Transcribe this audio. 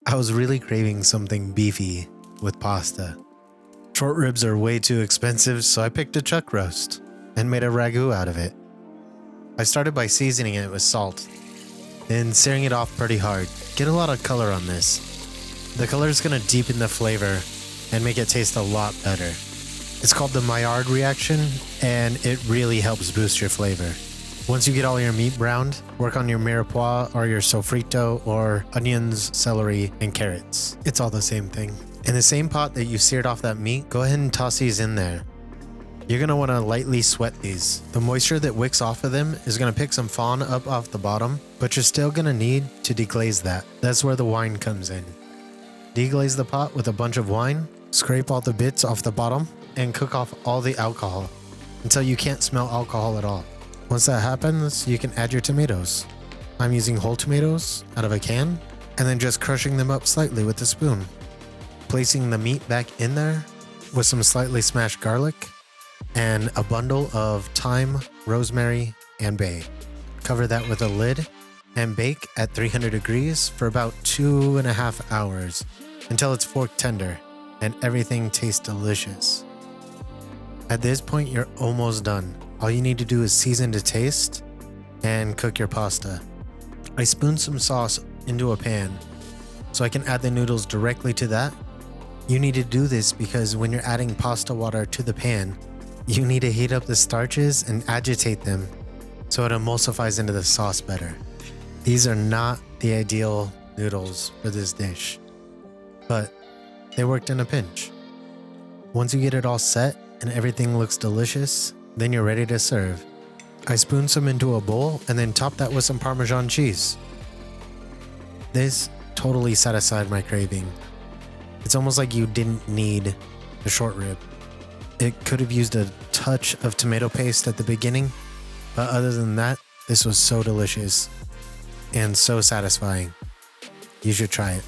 I was really craving something beefy with pasta. Short ribs are way too expensive, so I picked a chuck roast and made a ragu out of it. I started by seasoning it with salt, then searing it off pretty hard. Get a lot of color on this. The color is going to deepen the flavor and make it taste a lot better. It's called the Maillard reaction, and it really helps boost your flavor. Once you get all your meat browned, work on your mirepoix or your sofrito or onions, celery, and carrots. It's all the same thing. In the same pot that you seared off that meat, go ahead and toss these in there. You're going to want to lightly sweat these. The moisture that wicks off of them is going to pick some fawn up off the bottom, but you're still going to need to deglaze that. That's where the wine comes in. Deglaze the pot with a bunch of wine, scrape all the bits off the bottom, and cook off all the alcohol until you can't smell alcohol at all. Once that happens, you can add your tomatoes. I'm using whole tomatoes out of a can, and then just crushing them up slightly with a spoon. Placing the meat back in there with some slightly smashed garlic and a bundle of thyme, rosemary, and bay. Cover that with a lid and bake at 300 degrees for about 2.5 hours until it's fork tender and everything tastes delicious. At this point, you're almost done. All you need to do is season to taste and cook your pasta. I spooned some sauce into a pan so I can add the noodles directly to that. You need to do this because when you're adding pasta water to the pan, you need to heat up the starches and agitate them so it emulsifies into the sauce better. These are not the ideal noodles for this dish, but they worked in a pinch. Once you get it all set and everything looks delicious, then you're ready to serve. I spooned some into a bowl and then topped that with some Parmesan cheese. This totally satisfied my craving. It's almost like you didn't need a short rib. It could have used a touch of tomato paste at the beginning, but other than that, this was so delicious and so satisfying. You should try it.